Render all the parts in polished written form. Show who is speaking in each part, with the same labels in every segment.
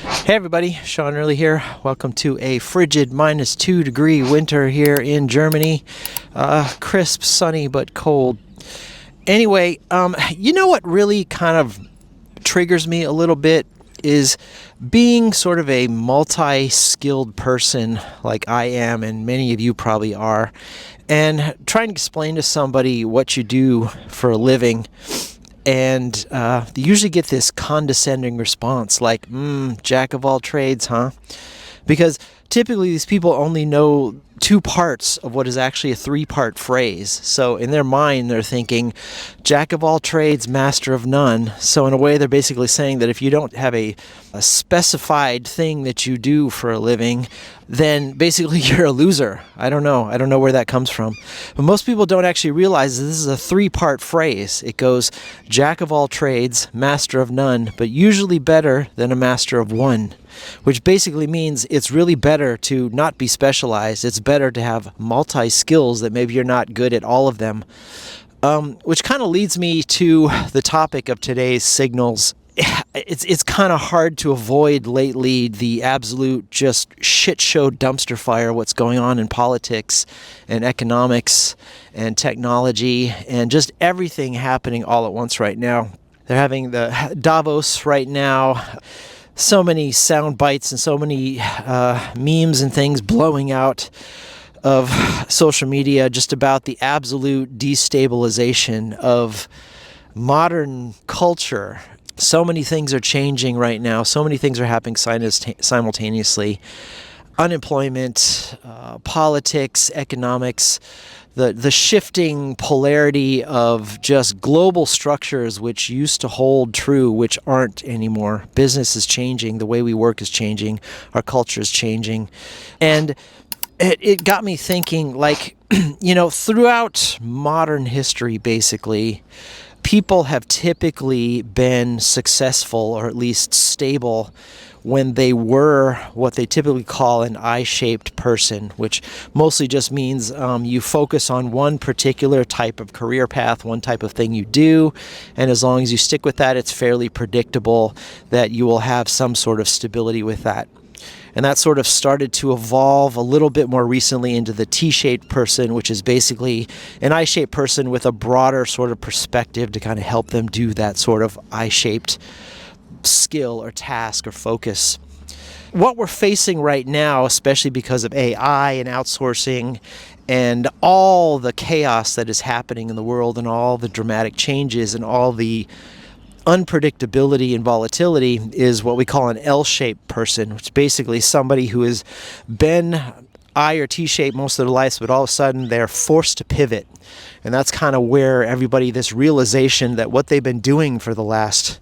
Speaker 1: Hey everybody, Sean Earley here. Welcome to a frigid -2 degree winter here in Germany. Crisp, sunny, but cold. Anyway, you know what really kind of triggers me a little bit is being sort of a multi-skilled person like I am, and many of you probably are, and trying to explain to somebody what you do for a living. And you usually get this condescending response like, jack of all trades, huh? Because typically these people only know two parts of what is actually a three-part phrase. So in their mind, they're thinking, jack of all trades, master of none. So in a way, they're basically saying that if you don't have a specified thing that you do for a living, then basically you're a loser. I don't know where that comes from. But most people don't actually realize that this is a three-part phrase. It goes jack of all trades, master of none, but usually better than a master of one, which basically means it's really better to not be specialized. It's better to have multi-skills that maybe you're not good at all of them. Which kind of leads me to the topic of today's signals. It's kind of hard to avoid lately the absolute just shit show dumpster fire what's going on in politics and economics and technology and just everything happening all at once right now. They're having the Davos right now. So many sound bites and so many memes and things blowing out of social media just about the absolute destabilization of modern culture. So many things are changing right now. So many things are happening simultaneously. Unemployment, politics, economics, the shifting polarity of just global structures which used to hold true, which aren't anymore. Business is changing. The way we work is changing. Our culture is changing. And it got me thinking, like, throughout modern history, basically, people have typically been successful or at least stable when they were what they typically call an I-shaped person, which mostly just means you focus on one particular type of career path, one type of thing you do, and as long as you stick with that, it's fairly predictable that you will have some sort of stability with that. And that sort of started to evolve a little bit more recently into the T-shaped person, which is basically an I-shaped person with a broader sort of perspective to kind of help them do that sort of I-shaped skill or task or focus. What we're facing right now, especially because of AI and outsourcing and all the chaos that is happening in the world and all the dramatic changes and all the unpredictability and volatility, is what we call an L-shaped person, which is basically somebody who has been I or T-shaped most of their lives, but all of a sudden they're forced to pivot. And that's kind of where everybody, this realization that what they've been doing for the last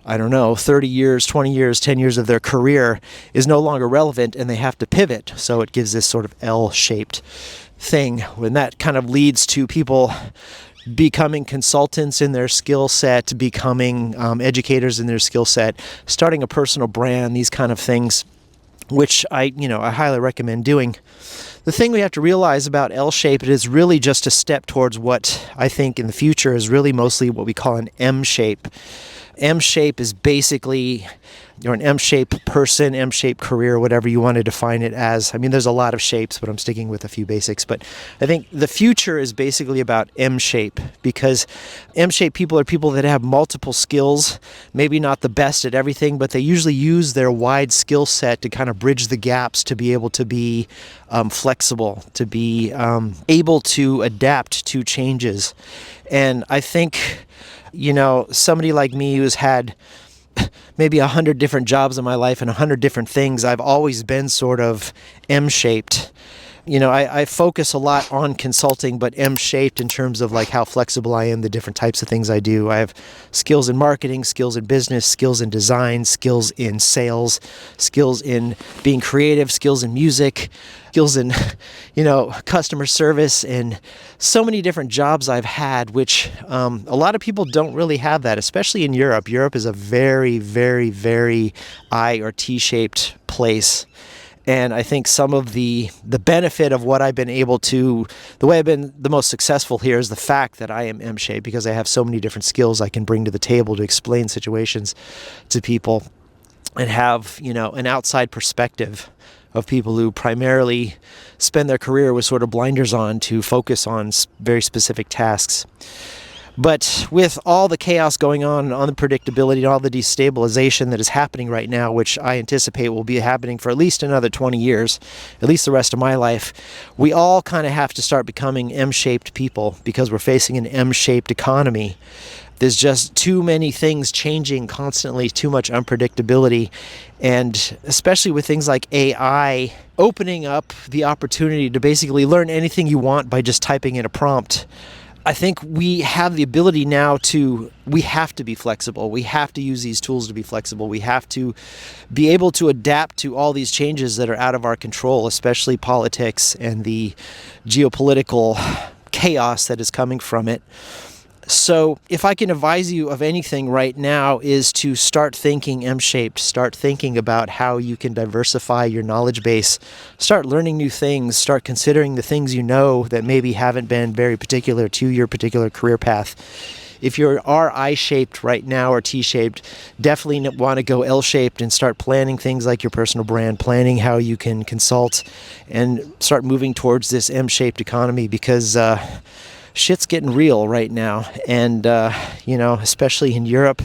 Speaker 1: 30 years, 20 years, 10 years of their career is no longer relevant and they have to pivot. So it gives this sort of L-shaped thing. When that kind of leads to people becoming consultants in their skill set, becoming educators in their skill set, starting a personal brand, these kind of things, which I highly recommend doing. The thing we have to realize about L-shape, it is really just a step towards what I think in the future is really mostly what we call an M-shape. M-shape is basically, you're an M-shaped person, M-shaped career, whatever you want to define it as. I mean, there's a lot of shapes, but I'm sticking with a few basics. But I think the future is basically about M-shape, because M-shaped people are people that have multiple skills, maybe not the best at everything, but they usually use their wide skill set to kind of bridge the gaps to be able to be flexible, to be able to adapt to changes. And I think, somebody like me who's had maybe 100 different jobs in my life and 100 different things, I've always been sort of M-shaped. I focus a lot on consulting, but M-shaped in terms of like how flexible I am, the different types of things I do. I have skills in marketing, skills in business, skills in design, skills in sales, skills in being creative, skills in music, skills in, customer service, and so many different jobs I've had, which a lot of people don't really have that, especially in Europe. Europe is a very, very, very I or T-shaped place. And I think some of the benefit of what I've been able to, the way I've been the most successful here is the fact that I am M-shaped, because I have so many different skills I can bring to the table to explain situations to people. and have, an outside perspective of people who primarily spend their career with sort of blinders on to focus on very specific tasks. But with all the chaos going on, the predictability, and all the destabilization that is happening right now, which I anticipate will be happening for at least another 20 years, at least the rest of my life, we all kind of have to start becoming M-shaped people because we're facing an M-shaped economy. There's just too many things changing constantly, too much unpredictability, and especially with things like AI opening up the opportunity to basically learn anything you want by just typing in a prompt. I think we have the ability now we have to be flexible. We have to use these tools to be flexible. We have to be able to adapt to all these changes that are out of our control, especially politics and the geopolitical chaos that is coming from it. So if I can advise you of anything right now is to start thinking M-shaped, start thinking about how you can diversify your knowledge base, start learning new things, start considering the things you know that maybe haven't been very particular to your particular career path. If you are I-shaped right now or T-shaped, definitely want to go L-shaped and start planning things like your personal brand, planning how you can consult and start moving towards this M-shaped economy because shit's getting real right now. And, especially in Europe,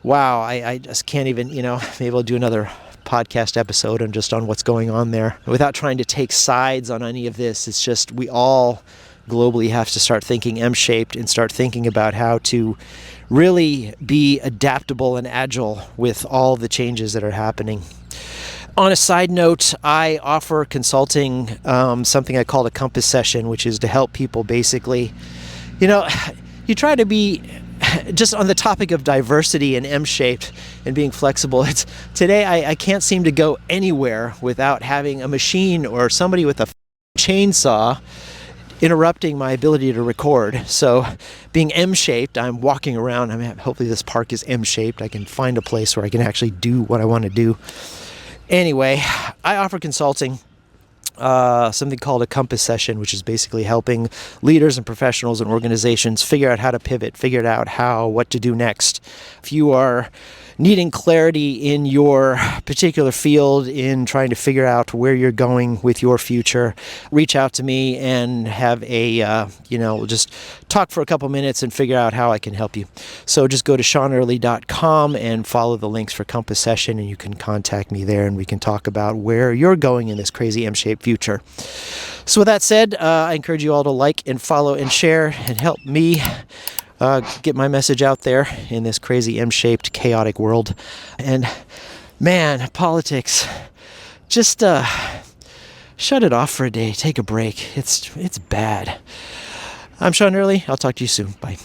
Speaker 1: wow, I just can't even, maybe I'll do another podcast episode on what's going on there. Without trying to take sides on any of this, it's just we all globally have to start thinking M-shaped and start thinking about how to really be adaptable and agile with all the changes that are happening. On a side note, I offer consulting, something I call a compass session, which is to help people basically, you try to be just on the topic of diversity and M-shaped and being flexible. Today I can't seem to go anywhere without having a machine or somebody with a chainsaw interrupting my ability to record. So being M-shaped, I'm walking around. Hopefully this park is M-shaped. I can find a place where I can actually do what I want to do. Anyway, I offer consulting, something called a compass session, which is basically helping leaders and professionals and organizations figure out how to pivot, figure out what to do next. If you are needing clarity in your particular field, in trying to figure out where you're going with your future, reach out to me and have we'll just talk for a couple minutes and figure out how I can help you. So just go to SeanEarley.com and follow the links for Compass Session, and you can contact me there and we can talk about where you're going in this crazy M-shaped future. So with that said, I encourage you all to like and follow and share and help me get my message out there in this crazy M-shaped, chaotic world. And man, politics, just shut it off for a day. Take a break. It's bad. I'm Sean Earley. I'll talk to you soon. Bye.